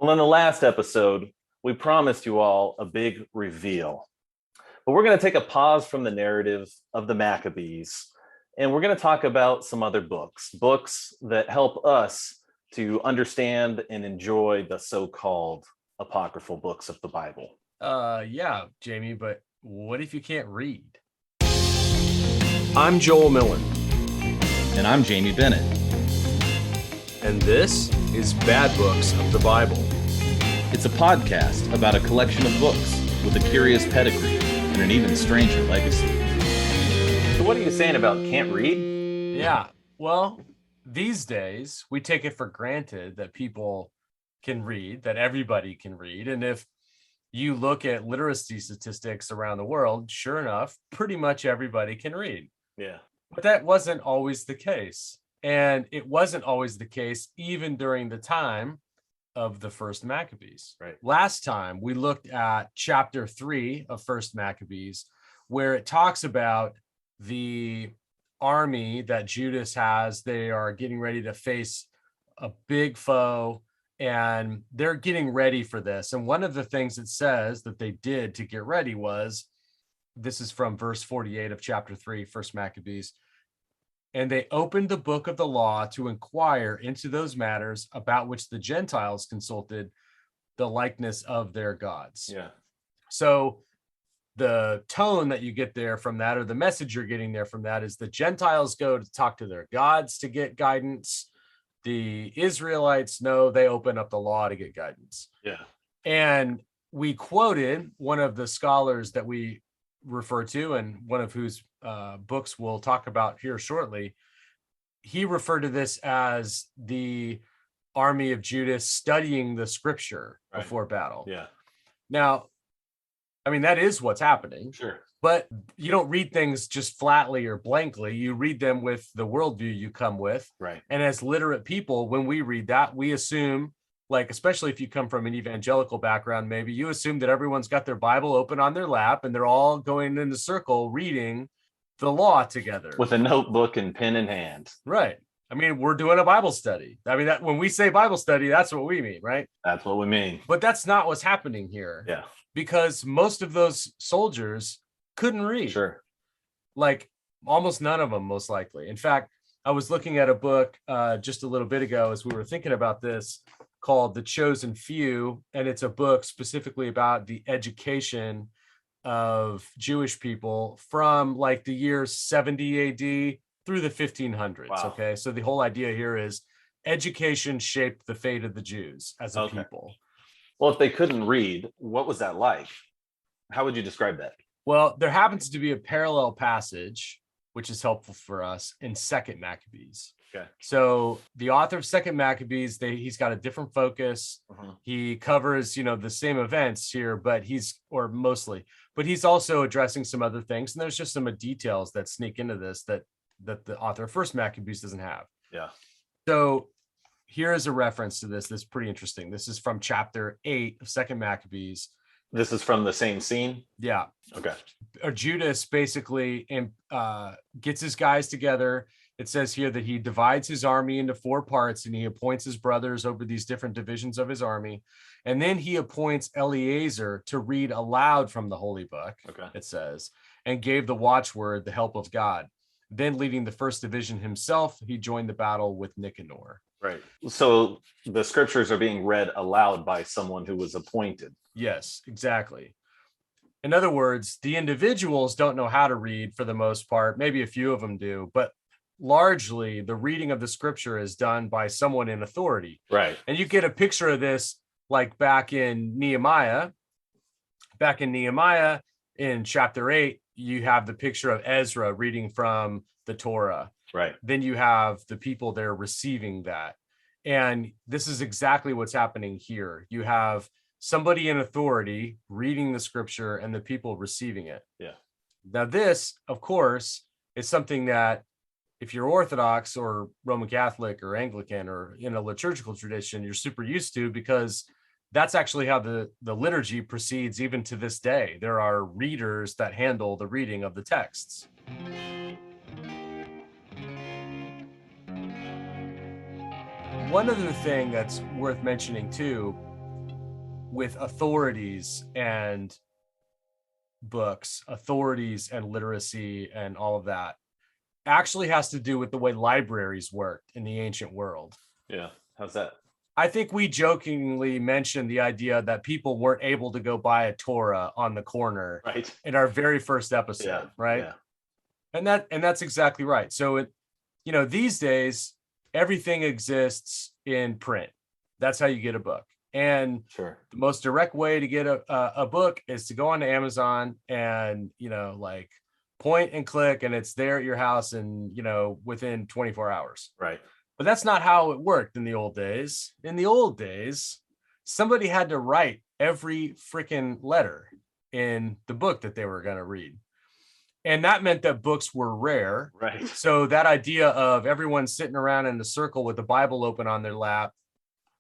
Well, in the last episode, we promised you all a big reveal. But we're going to take a pause from the narrative of the Maccabees, and we're going to talk about some other books that help us to understand and enjoy the so-called apocryphal books of the Bible. Yeah, Jamie, but what if you can't read? I'm Joel Millen. And I'm Jamie Bennett. And this is Bad Books of the Bible. It's a podcast about a collection of books with a curious pedigree and an even stranger legacy. So what are you saying about can't read? Yeah, well, these days we take it for granted that people can read, that everybody can read. And if you look at literacy statistics around the world, sure enough, pretty much everybody can read. Yeah. But that wasn't always the case. And it wasn't always the case even during the time of the first Maccabees. Right. Last time we looked at chapter 3 of first Maccabees, where it talks about the army that Judas has. They are getting ready to face a big foe, and they're getting ready for this. And one of the things it says that they did to get ready was, this is from verse 48 of chapter 3, first Maccabees. And they opened the book of the law to inquire into those matters about which the Gentiles consulted the likeness of their gods. Yeah. So the tone that you get there from that, or the message you're getting there from that, is the Gentiles go to talk to their gods to get guidance. The Israelites know they open up the law to get guidance. Yeah. And we quoted one of the scholars that we refer to, and one of whose books we'll talk about here shortly. He referred to this as the army of Judas studying the scripture before battle. Yeah. Now, I mean, that is what's happening. Sure. But you don't read things just flatly or blankly. You read them with the worldview you come with. Right. And as literate people, when we read that, we assume, like, especially if you come from an evangelical background, maybe you assume that everyone's got their Bible open on their lap and they're all going in a circle reading the law together. With a notebook and pen in hand. Right. I mean, we're doing a Bible study. I mean, that when we say Bible study, that's what we mean, right? That's what we mean. But that's not what's happening here. Yeah. Because most of those soldiers couldn't read. Sure. Like almost none of them, most likely. In fact, I was looking at a book just a little bit ago as we were thinking about this, called The Chosen Few, and it's a book specifically about the education of Jewish people from like the years 70 AD through the 1500s. Wow. Okay, so the whole idea here is education shaped the fate of the Jews as a people. Well, if they couldn't read, what was that like? How would you describe that? Well, there happens to be a parallel passage, which is helpful for us, in Second Maccabees. Okay. So the author of Second Maccabees, he's got a different focus. Uh-huh. He covers, the same events here, but he's also addressing some other things. And there's just some details that sneak into this that the author of First Maccabees doesn't have. Yeah. So here is a reference to this that's pretty interesting. This is from chapter 8 of Second Maccabees. This is from the same scene? Yeah. Okay. Judas basically gets his guys together. It says here that he divides his army into 4 parts, and he appoints his brothers over these different divisions of his army. And then he appoints Eleazar to read aloud from the Holy Book, It says, and gave the watchword, the help of God. Then, leading the first division himself, he joined the battle with Nicanor. Right. So the scriptures are being read aloud by someone who was appointed. Yes, exactly. In other words, the individuals don't know how to read for the most part. Maybe a few of them do, but largely the reading of the scripture is done by someone in authority. Right. And you get a picture of this like back in Nehemiah. Back in Nehemiah in chapter 8, you have the picture of Ezra reading from the Torah. Right. Then you have the people there receiving that. And this is exactly what's happening here. You have somebody in authority reading the scripture and the people receiving it. Yeah. Now this, of course, is something that if you're Orthodox or Roman Catholic or Anglican or in a liturgical tradition, you're super used to, because that's actually how the liturgy proceeds even to this day. There are readers that handle the reading of the texts. One other thing that's worth mentioning too with authorities and books, authorities and literacy and all of that actually has to do with the way libraries worked in the ancient world. Yeah. How's that? I think we jokingly mentioned the idea that people weren't able to go buy a Torah on the corner Right. in our very first episode, Yeah. right? Yeah. And that's exactly right. So these days everything exists in print. That's how you get a book. And Sure. the most direct way to get a book is to go onto Amazon and, point and click, and it's there at your house and, within 24 hours. Right. But that's not how it worked in the old days. In the old days, somebody had to write every freaking letter in the book that they were going to read. And that meant that books were rare. Right. So that idea of everyone sitting around in a circle with the Bible open on their lap,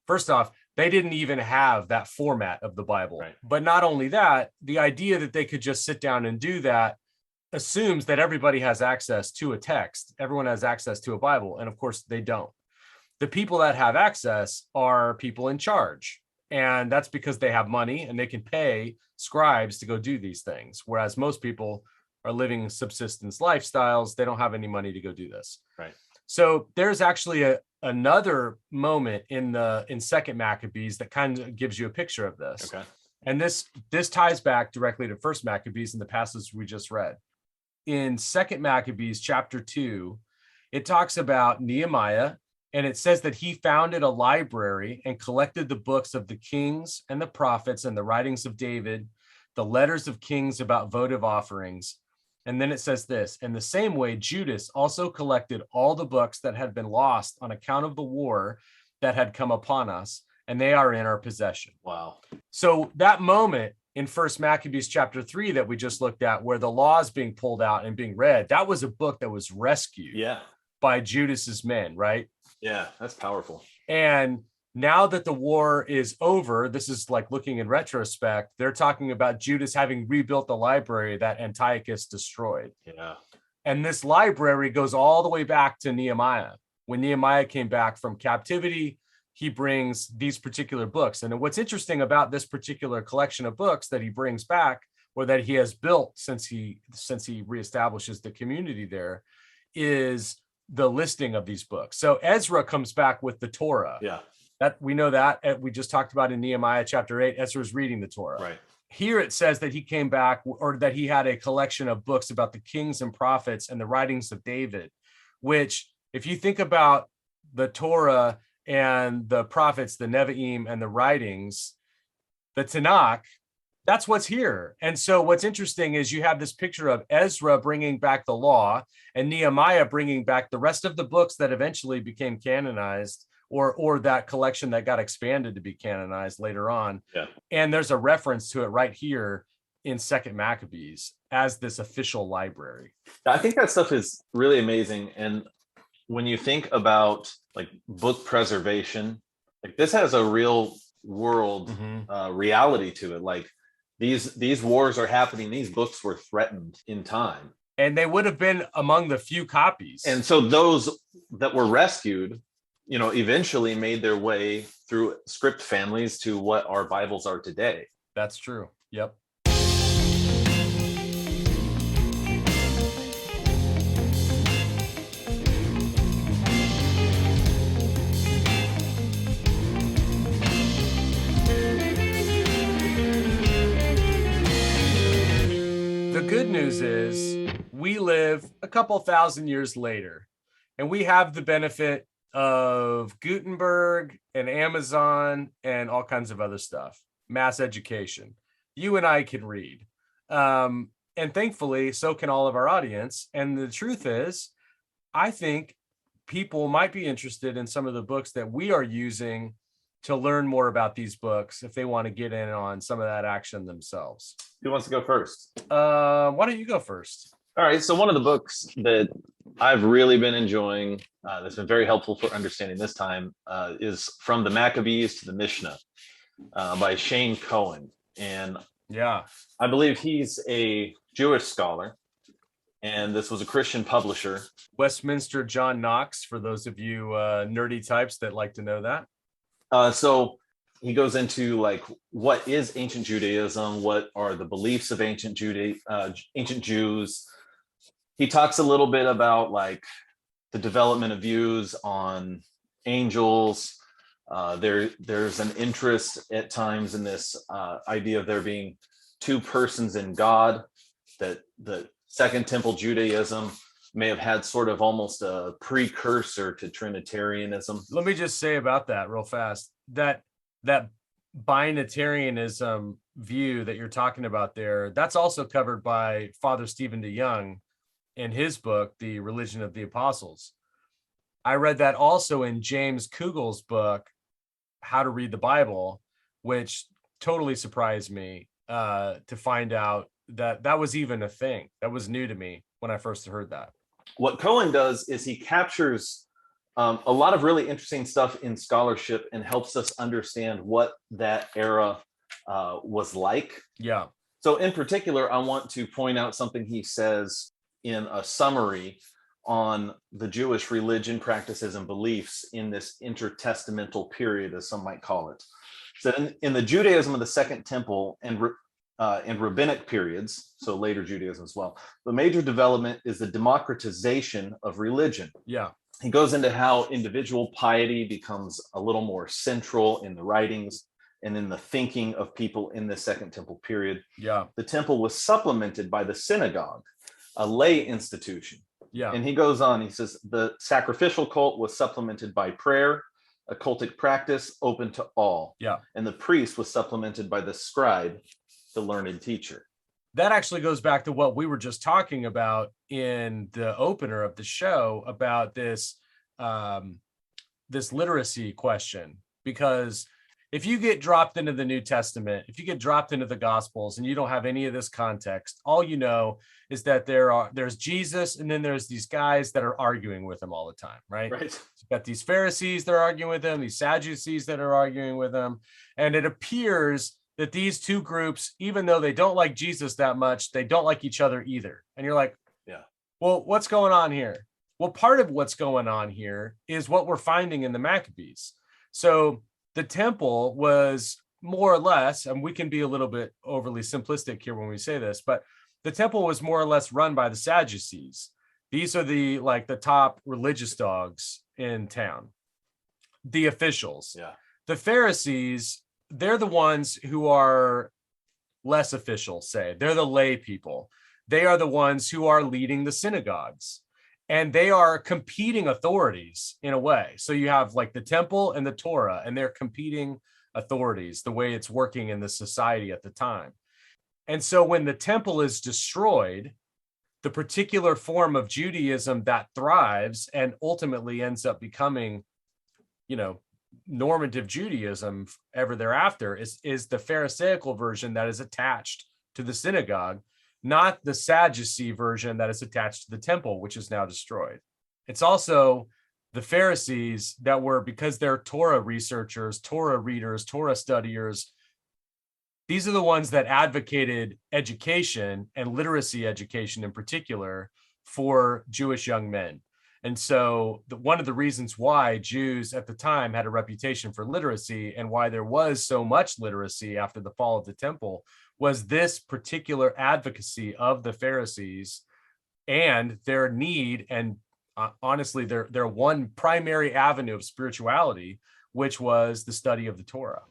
first off, they didn't even have that format of the Bible. Right. But not only that, the idea that they could just sit down and do that assumes that everybody has access to a text. Everyone has access to a Bible. And of course, they don't. The people that have access are people in charge. And that's because they have money and they can pay scribes to go do these things. Whereas most people are living subsistence lifestyles. They don't have any money to go do this. Right. So there's actually another moment in Second Maccabees that kind of gives you a picture of this. Okay. And this ties back directly to First Maccabees in the passage we just read. In Second Maccabees chapter 2, it talks about Nehemiah, and it says that he founded a library and collected the books of the kings and the prophets and the writings of David, the letters of kings about votive offerings. And then it says this, in the same way, Judas also collected all the books that had been lost on account of the war that had come upon us, and they are in our possession. Wow. So that moment in First Maccabees chapter 3 that we just looked at, where the law is being pulled out and being read, that was a book that was rescued by Judas's men, right? Yeah, that's powerful. And now that the war is over, this is like looking in retrospect, they're talking about Judas having rebuilt the library that Antiochus destroyed. Yeah. And this library goes all the way back to Nehemiah. When Nehemiah came back from captivity, he brings these particular books. And what's interesting about this particular collection of books that he brings back, or that he has built since he reestablishes the community there, is the listing of these books. So Ezra comes back with the Torah. Yeah. That we know that we just talked about in Nehemiah chapter 8, Ezra's reading the Torah. Right. Here it says that he came back, or that he had a collection of books about the kings and prophets and the writings of David, which, if you think about the Torah and the prophets, the Nevi'im and the writings, the Tanakh, that's what's here. And so what's interesting is you have this picture of Ezra bringing back the law and Nehemiah bringing back the rest of the books that eventually became canonized, or that collection that got expanded to be canonized later on. Yeah. And there's a reference to it right here in Second Maccabees as this official library. I think that stuff is really amazing. And when you think about like book preservation, like this has a real world reality to it. Like these wars are happening. These books were threatened in time. And they would have been among the few copies. And so those that were rescued, eventually made their way through script families to what our Bibles are today. That's true. Yep. The good news is we live a couple thousand years later, and we have the benefit of Gutenberg and Amazon and all kinds of other stuff, mass education. You and I can read. And thankfully, so can all of our audience. And the truth is, I think people might be interested in some of the books that we are using to learn more about these books if they want to get in on some of that action themselves. Who wants to go first? Why don't you go first? All right. So one of the books that I've really been enjoying, that's been very helpful for understanding this time, is From the Maccabees to the Mishnah by Shane Cohen. And yeah, I believe he's a Jewish scholar, and this was a Christian publisher. Westminster John Knox, for those of you nerdy types that like to know that. So he goes into like what is ancient Judaism, what are the beliefs of ancient Jews. He talks a little bit about like the development of views on angels. There's an interest at times in this idea of there being two persons in God, that the Second Temple Judaism may have had sort of almost a precursor to Trinitarianism. Let me just say about that real fast, that binitarianism view that you're talking about there, that's also covered by Father Stephen DeYoung in his book, The Religion of the Apostles. I read that also in James Kugel's book, How to Read the Bible, which totally surprised me to find out that that was even a thing. That was new to me when I first heard that. What Cohen does is he captures a lot of really interesting stuff in scholarship and helps us understand what that era was like. Yeah. So in particular, I want to point out something he says in a summary on the Jewish religion, practices, and beliefs in this intertestamental period, as some might call it. So in the Judaism of the Second Temple and rabbinic periods, so later Judaism as well, the major development is the democratization of religion. Yeah. He goes into how individual piety becomes a little more central in the writings and in the thinking of people in the Second Temple period. Yeah. The temple was supplemented by the synagogue, a lay institution. Yeah. And he goes on, he says, the sacrificial cult was supplemented by prayer, a cultic practice open to all. Yeah. And the priest was supplemented by the scribe, the learned teacher. That actually goes back to what we were just talking about in the opener of the show about this this literacy question. Because if you get dropped into the New Testament, if you get dropped into the Gospels and you don't have any of this context, all you know is that there's Jesus, and then there's these guys that are arguing with him all the time, right? Right. You've got these Pharisees that are arguing with him, these Sadducees that are arguing with him, and it appears that these two groups, even though they don't like Jesus that much, they don't like each other either. And you're like, yeah, well, what's going on here? Well, part of what's going on here is what we're finding in the Maccabees. So the temple was more or less, and we can be a little bit overly simplistic here when we say this, but the temple was more or less run by the Sadducees. These are the top religious dogs in town, the officials. Yeah. The Pharisees, they're the ones who are less official, say. They're the lay people. They are the ones who are leading the synagogues. And they are competing authorities in a way. So you have like the temple and the Torah, and they're competing authorities, the way it's working in the society at the time. And so when the temple is destroyed, the particular form of Judaism that thrives and ultimately ends up becoming, normative Judaism ever thereafter is the Pharisaical version that is attached to the synagogue, not the Sadducee version that is attached to the temple, which is now destroyed. It's also the Pharisees that were, because they're Torah researchers, Torah readers, Torah studiers, these are the ones that advocated education and literacy education in particular for Jewish young men. And so one of the reasons why Jews at the time had a reputation for literacy and why there was so much literacy after the fall of the temple was this particular advocacy of the Pharisees and their need and honestly their one primary avenue of spirituality, which was the study of the Torah.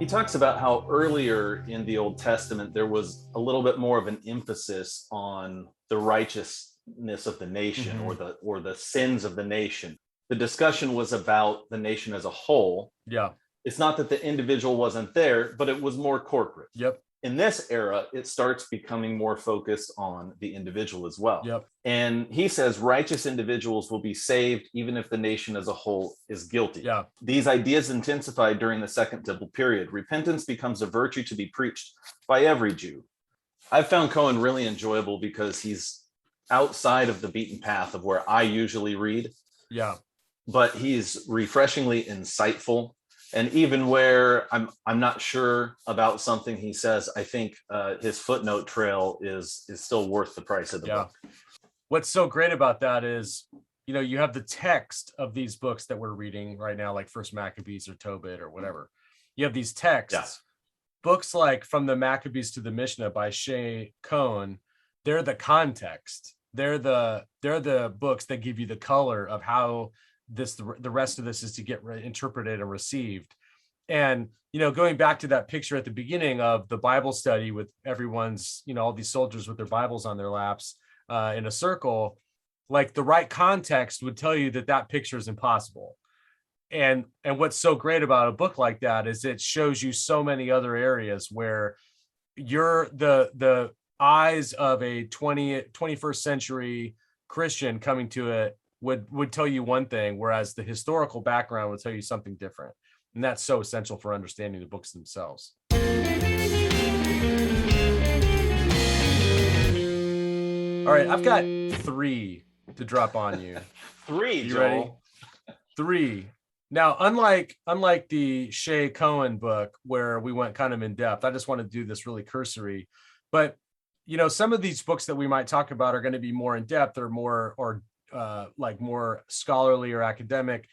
He talks about how earlier in the Old Testament, there was a little bit more of an emphasis on the righteousness of the nation, or the sins of the nation. The discussion was about the nation as a whole. Yeah. It's not that the individual wasn't there, but it was more corporate. Yep. In this era, it starts becoming more focused on the individual as well. Yep. And he says righteous individuals will be saved even if the nation as a whole is guilty. Yeah. These ideas intensified during the Second Temple period. Repentance becomes a virtue to be preached by every Jew. I've found Cohen really enjoyable because he's outside of the beaten path of where I usually read. Yeah. But he's refreshingly insightful. And even where I'm not sure about something he says, I think his footnote trail is still worth the price of the book. what's so great about that is, you have the text of these books that we're reading right now, like First Maccabees or Tobit or whatever. You have these texts. Yeah. Books like From the Maccabees to the Mishnah by Shea Cohen, they're the context. They're the books that give you the color of how the rest of this is to get interpreted and received. And, going back to that picture at the beginning of the Bible study with everyone's, all these soldiers with their Bibles on their laps in a circle, like the right context would tell you that picture is impossible. And what's so great about a book like that is it shows you so many other areas where you're the eyes of a 21st century Christian coming to it would tell you one thing, whereas the historical background would tell you something different. And that's so essential for understanding the books themselves. All right, I've got 3 to drop on you. 3, You Joel. ready? 3. Now, unlike the Shea Cohen book where we went kind of in depth, I just want to do this really cursory. But some of these books that we might talk about are going to be more in depth or more scholarly or academic.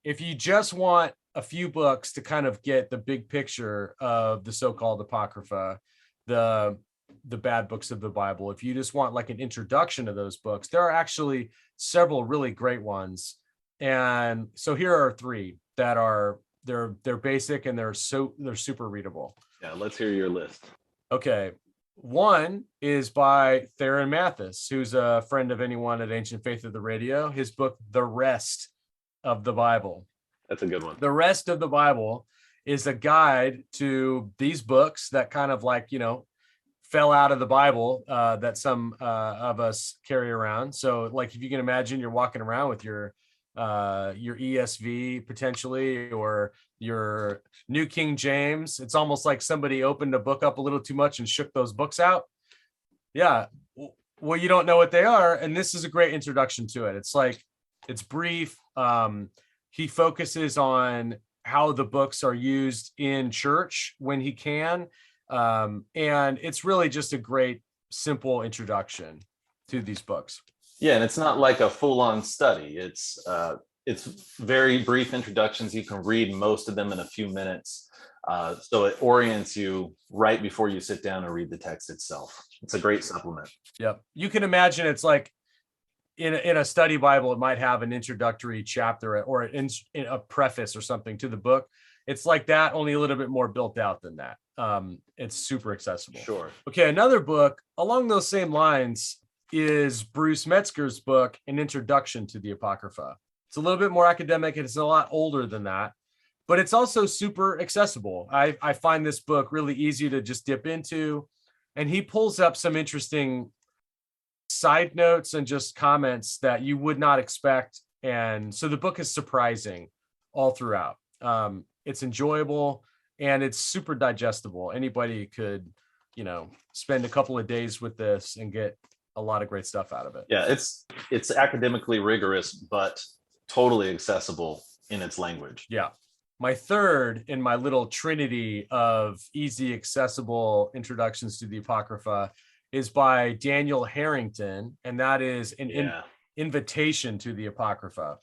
If you just want a few books to kind of get the big picture of the so-called Apocrypha, the bad books of the Bible, if you just want like an introduction to those books, there are actually several really great ones. And so here are 3 that are they're basic and they're super readable. Yeah, let's hear your list. Okay. One is by Theron Mathis, who's a friend of anyone at Ancient Faith of the Radio. His book, The Rest of the Bible. That's a good one. The Rest of the Bible is a guide to these books that kind of fell out of the Bible that some of us carry around. So like, if you can imagine, you're walking around with your ESV potentially, or your New King James. It's almost like somebody opened a book up a little too much and shook those books out. Yeah. Well, you don't know what they are. And this is a great introduction to it. It's brief. He focuses on how the books are used in church when he can. And it's really just a great, simple introduction to these books. Yeah, and it's not like a full-on study. It's very brief introductions. You can read most of them in a few minutes. So it orients you right before you sit down and read the text itself. It's a great supplement. Yep. You can imagine it's like in a study Bible, it might have an introductory chapter or in a preface or something to the book. It's like that, only a little bit more built out than that. It's super accessible. Sure. Okay, another book along those same lines is Bruce Metzger's book, An Introduction to the Apocrypha. It's a little bit more academic and it's a lot older than that, but it's also super accessible. I find this book really easy to just dip into, and he pulls up some interesting side notes and just comments that you would not expect. And so the book is surprising all throughout. It's enjoyable and it's super digestible. Anybody could, spend a couple of days with this and get a lot of great stuff out of it. Yeah, it's academically rigorous, but totally accessible in its language. Yeah. My third in my little trinity of easy, accessible introductions to the Apocrypha is by Daniel Harrington, and that is an invitation to the Apocrypha.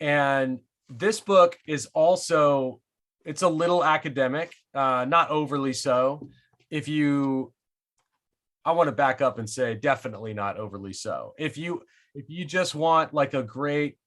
And this book is also, it's a little academic, not overly so. I want to back up and say definitely not overly so. If you just want like a great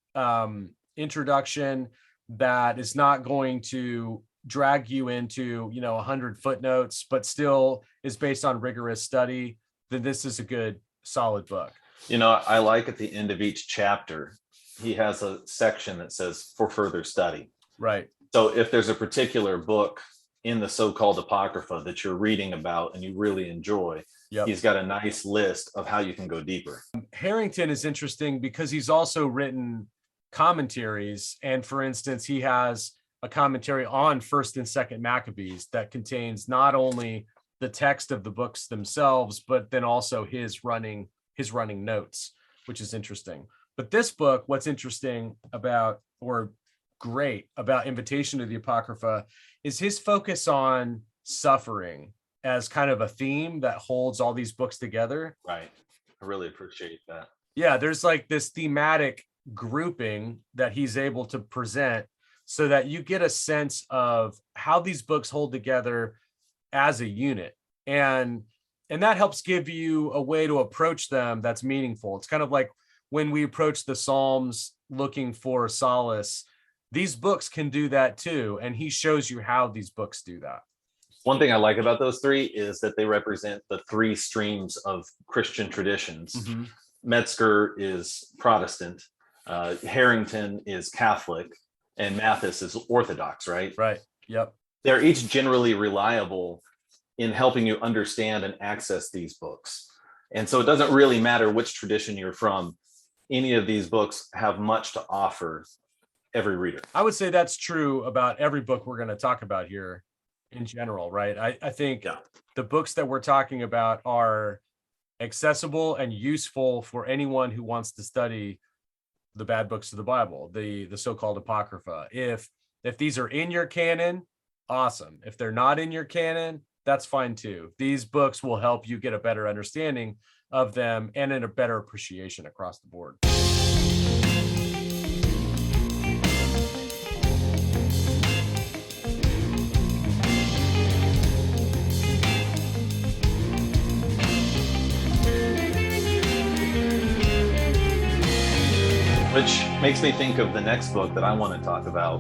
introduction that is not going to drag you into 100 footnotes, but still is based on rigorous study, then this is a good, solid book. I like at the end of each chapter, he has a section that says for further study. Right. So if there's a particular book in the so-called Apocrypha that you're reading about and you really enjoy, he's got a nice list of how you can go deeper. Harrington is interesting because he's also written commentaries. And for instance, he has a commentary on First and Second Maccabees that contains not only the text of the books themselves, but then also his running notes, which is interesting. But this book, what's interesting about, or great about Invitation to the Apocrypha, is his focus on suffering as kind of a theme that holds all these books together. Right. I really appreciate that. Yeah, there's like this thematic grouping that he's able to present so that you get a sense of how these books hold together as a unit. And that helps give you a way to approach them that's meaningful. It's kind of like when we approach the Psalms looking for solace, these books can do that too. And he shows you how these books do that. One thing I like about those three is that they represent the three streams of Christian traditions. Mm-hmm. Metzger is Protestant, Harrington is Catholic, and Mathis is Orthodox, right? Right. Yep. They're each generally reliable in helping you understand and access these books. And so it doesn't really matter which tradition you're from. Any of these books have much to offer every reader. I would say that's true about every book we're going to talk about here in general, right? I think the books that we're talking about are accessible and useful for anyone who wants to study the bad books of the Bible, the so-called Apocrypha. If these are in your canon, awesome. If they're not in your canon, that's fine too. These books will help you get a better understanding of them and a better appreciation across the board. Which makes me think of the next book that I want to talk about,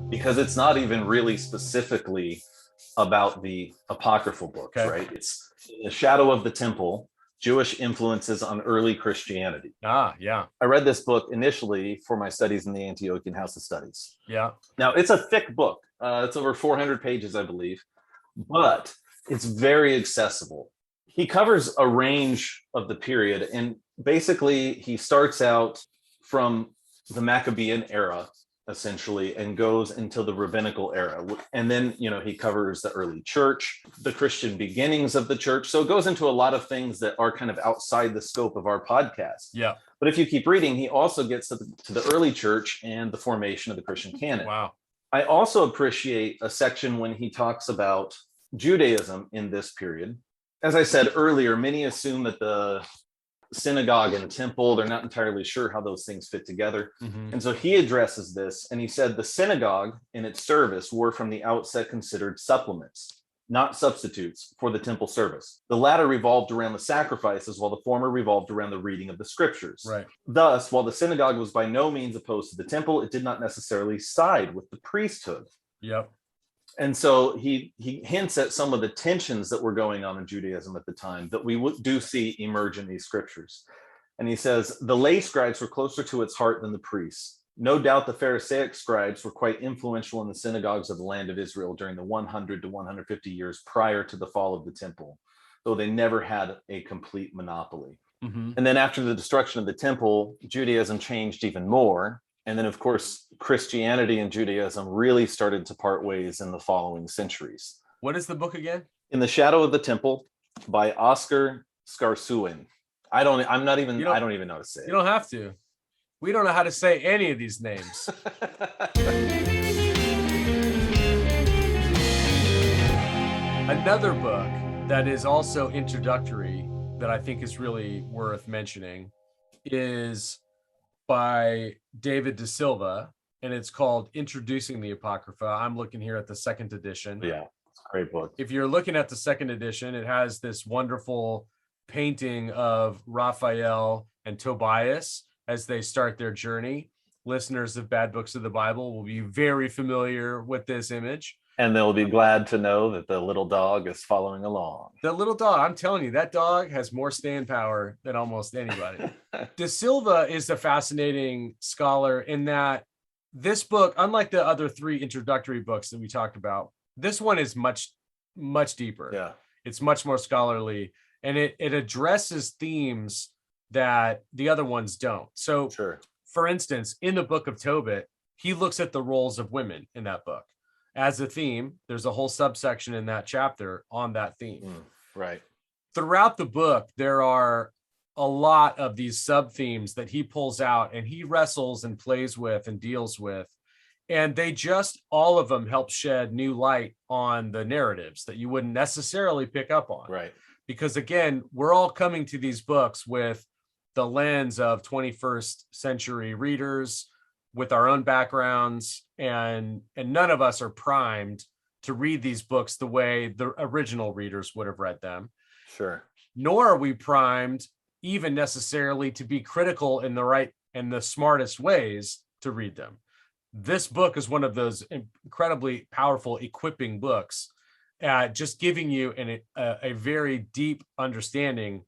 because it's not even really specifically about the apocryphal books, right? It's In the Shadow of the Temple, Jewish Influences on Early Christianity. Yeah. I read this book initially for my studies in the Antiochian House of Studies. Yeah. Now, it's a thick book. It's over 400 pages, I believe, but it's very accessible. He covers a range of the period, and basically he starts out from the Maccabean era, essentially, and goes into the rabbinical era. And then, he covers the early church, the Christian beginnings of the church. So it goes into a lot of things that are kind of outside the scope of our podcast. Yeah. But if you keep reading, he also gets to the early church and the formation of the Christian canon. Wow. I also appreciate a section when he talks about Judaism in this period. As I said earlier, many assume that the synagogue and temple, they're not entirely sure how those things fit together. And so he addresses this, and he said the synagogue and its service were from the outset considered supplements, not substitutes for the temple service. The latter revolved around the sacrifices, while the former revolved around the reading of the scriptures. Right. Thus, while the synagogue was by no means opposed to the temple, it did not necessarily side with the priesthood. Yep. And so he hints at some of the tensions that were going on in Judaism at the time that we do see emerge in these scriptures. And he says, the lay scribes were closer to its heart than the priests. No doubt the Pharisaic scribes were quite influential in the synagogues of the land of Israel during the 100 to 150 years prior to the fall of the temple, though they never had a complete monopoly. And then after the destruction of the temple, Judaism changed even more. And then, of course, Christianity and Judaism really started to part ways in the following centuries. What is the book again? In the Shadow of the Temple by Oscar Scarsuin. I don't even know how to say it. You don't have to. We don't know how to say any of these names. Another book that is also introductory that I think is really worth mentioning is by David De Silva, and it's called Introducing the Apocrypha. I'm looking here at the second edition. Yeah, it's a great book. If you're looking at the second edition, it has this wonderful painting of Raphael and Tobias as they start their journey. Listeners of Bad Books of the Bible will be very familiar with this image. And they'll be glad to know that the little dog is following along. The little dog, I'm telling you, that dog has more staying power than almost anybody. De Silva is a fascinating scholar in that this book, unlike the other three introductory books that we talked about, this one is much, much deeper. Yeah. It's much more scholarly, and it addresses themes that the other ones don't. So, for instance, in the book of Tobit, he looks at the roles of women in that book. As a theme, there's a whole subsection in that chapter on that theme. Right. Throughout the book, there are a lot of these sub themes that he pulls out and he wrestles and plays with and deals with. And they just, all of them help shed new light on the narratives that you wouldn't necessarily pick up on. Right. Because again, we're all coming to these books with the lens of 21st century readers with our own backgrounds, and none of us are primed to read these books the way the original readers would have read them. Sure. Nor are we primed even necessarily to be critical in the right and the smartest ways to read them. This book is one of those incredibly powerful equipping books, just giving you a very deep understanding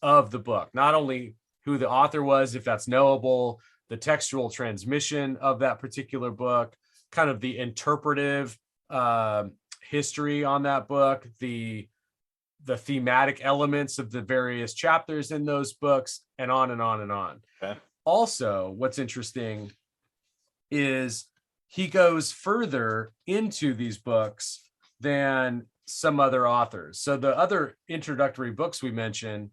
of the book, not only who the author was, if that's knowable, the textual transmission of that particular book, kind of the interpretive history on that book, the thematic elements of the various chapters in those books, and on and on and on. Okay. Also, what's interesting is he goes further into these books than some other authors. So the other introductory books we mentioned,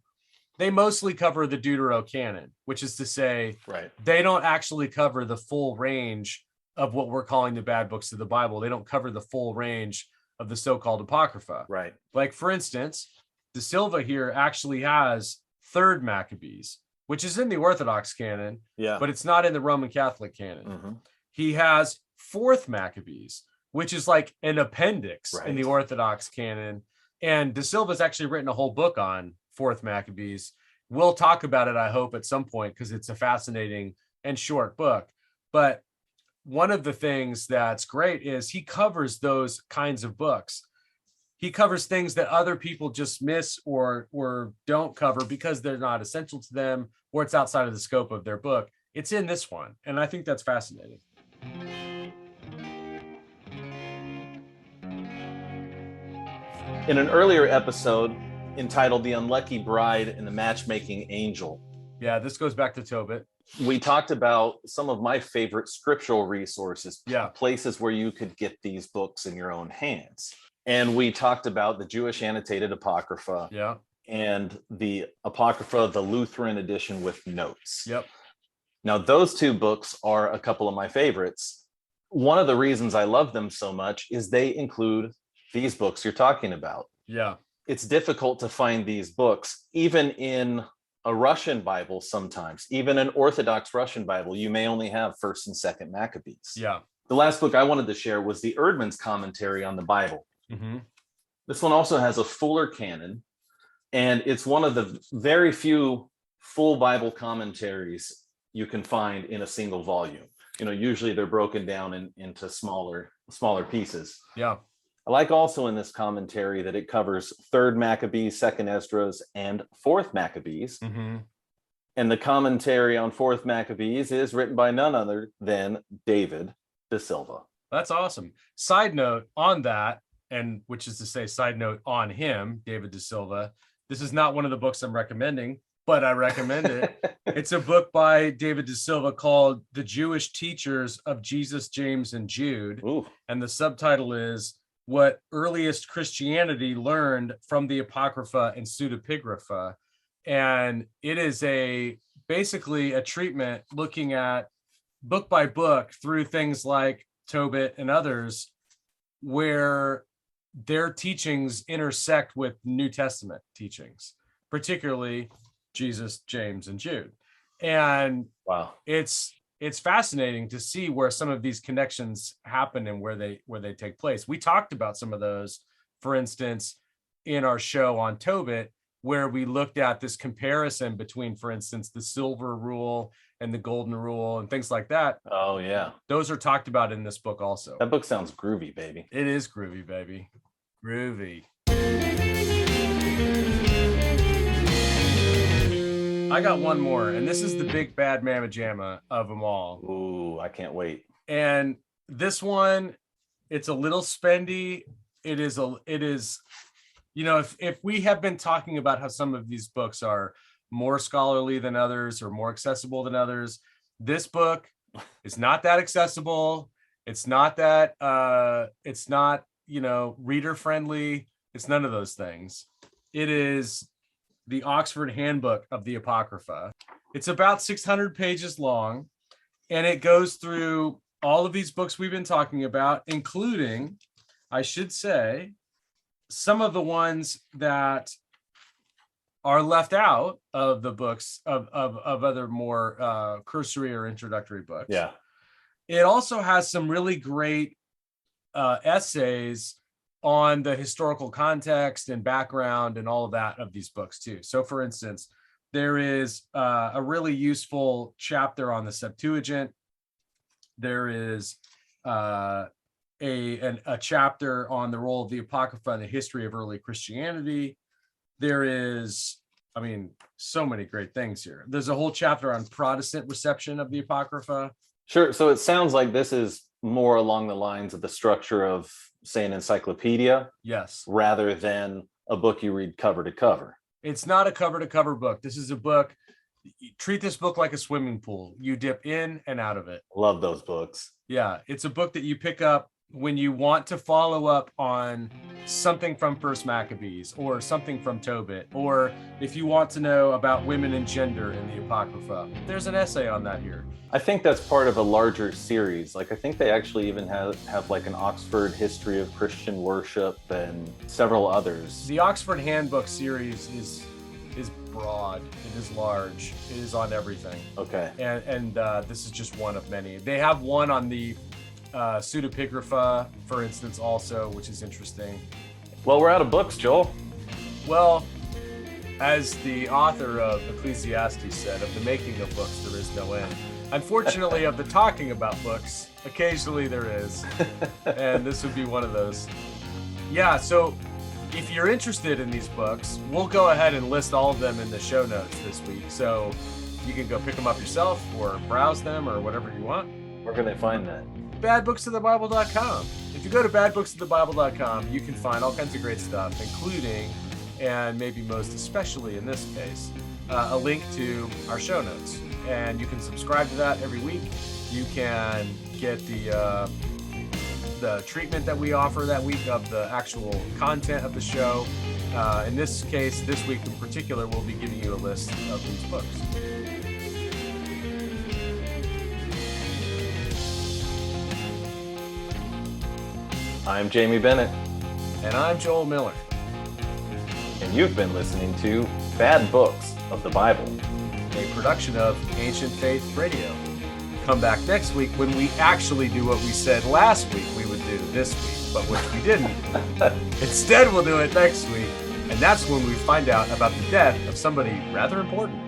they mostly cover the Deuterocanon, which is to say, right, they don't actually cover the full range of what we're calling the bad books of the Bible. They don't cover the full range of the so-called Apocrypha. right. Like, for instance, De Silva here actually has 3rd Maccabees, which is in the Orthodox canon, Yeah. but it's not in the Roman Catholic canon. Mhm. He has 4th Maccabees, which is like an appendix in the Right. Orthodox canon. And De Silva's actually written a whole book on 4th Maccabees. We'll talk about it, I hope, at some point, because it's a fascinating and short book. But one of the things that's great is he covers those kinds of books. He covers things that other people just miss or don't cover because they're not essential to them, or it's outside of the scope of their book. It's in this one, and I think that's fascinating. In an earlier episode entitled The Unlucky Bride and the Matchmaking Angel, Yeah, this goes back to Tobit. we talked about some of my favorite scriptural resources, Yeah. places where you could get these books in your own hands. And we talked about the Jewish Annotated Apocrypha Yeah. and the Apocrypha, the Lutheran edition with notes. Yep. Now, those two books are a couple of my favorites. One of the reasons I love them so much is they include these books you're talking about. Yeah. It's difficult to find these books, even in a Russian Bible sometimes, even an Orthodox Russian Bible, you may only have 1st and 2nd Maccabees. Yeah. The last book I wanted to share was the Erdman's commentary on the Bible. Mm-hmm. This one also has a fuller canon, and it's one of the very few full Bible commentaries you can find in a single volume. You know, usually they're broken down into smaller pieces. Yeah. I like also in this commentary that it covers 3rd Maccabees, 2nd Esdras, and 4th Maccabees. Mm-hmm. And the commentary on 4th Maccabees is written by none other than David De Silva. That's awesome. Side note on that, and which is to say, side note on him, David De Silva. This is not one of the books I'm recommending, but I recommend it. It's a book by David De Silva called The Jewish Teachers of Jesus, James, and Jude. Ooh. And the subtitle is What Earliest Christianity Learned from the Apocrypha and Pseudepigrapha. And it is basically a treatment looking at book by book through things like Tobit and others, where their teachings intersect with New Testament teachings, particularly Jesus, James, and Jude. And Wow. it's fascinating to see where some of these connections happen and where they take place. We talked about some of those, for instance, in our show on Tobit, where we looked at this comparison between, for instance, the silver rule and the golden rule and things like that. Oh, yeah. Those are talked about in this book also. That book sounds groovy, baby. It is groovy, baby. Groovy. I got one more, and this is the big bad mamma jamma of them all. Ooh, I can't wait. And this one, it's a little spendy. It is, you know, if we have been talking about how some of these books are more scholarly than others or more accessible than others, this book is not that accessible. It's not that, reader friendly. It's none of those things. It is the Oxford Handbook of the Apocrypha. It's about 600 pages long, and it goes through all of these books we've been talking about, including, I should say, some of the ones that are left out of the books of other more cursory or introductory books. Yeah. It also has some really great essays on the historical context and background and all of that of these books too. So for instance, there is a really useful chapter on the Septuagint. There is a chapter on the role of the Apocrypha in the history of early Christianity. There is, I mean, so many great things here. There's a whole chapter on Protestant reception of the Apocrypha. Sure. So it sounds like this is more along the lines of the structure of, say, an encyclopedia. Yes. Rather than a book you read cover to cover. It's not a cover to cover book. This is a book. Treat this book like a swimming pool. You dip in and out of it. Love those books. Yeah. It's a book that you pick up when you want to follow up on something from First Maccabees or something from Tobit, or if you want to know about women and gender in the Apocrypha. There's an essay on that here. I think that's part of a larger series. Like, I think they actually even have like an Oxford history of Christian worship and several others. The Oxford Handbook series is broad. It is large. It is on everything. Okay. And this is just one of many. They have one on the pseudepigrapha, for instance, also, which is interesting. Well, we're out of books, Joel. Well, as the author of Ecclesiastes said, of the making of books, there is no end. Unfortunately, of the talking about books, occasionally there is. And this would be one of those. Yeah, so if you're interested in these books, we'll go ahead and list all of them in the show notes this week. So you can go pick them up yourself or browse them or whatever you want. Where can they find that? badbooksofthebible.com. If you go to badbooksofthebible.com, you can find all kinds of great stuff, including, and maybe most especially in this case, a link to our show notes. And you can subscribe to that every week. You can get the treatment that we offer that week of the actual content of the show. In this case, this week in particular, we'll be giving you a list of these books. I'm Jamie Bennett. And I'm Joel Miller. And you've been listening to Bad Books of the Bible, a production of Ancient Faith Radio. Come back next week when we actually do what we said last week we would do this week, but which we didn't. Instead, we'll do it next week, and that's when we find out about the death of somebody rather important.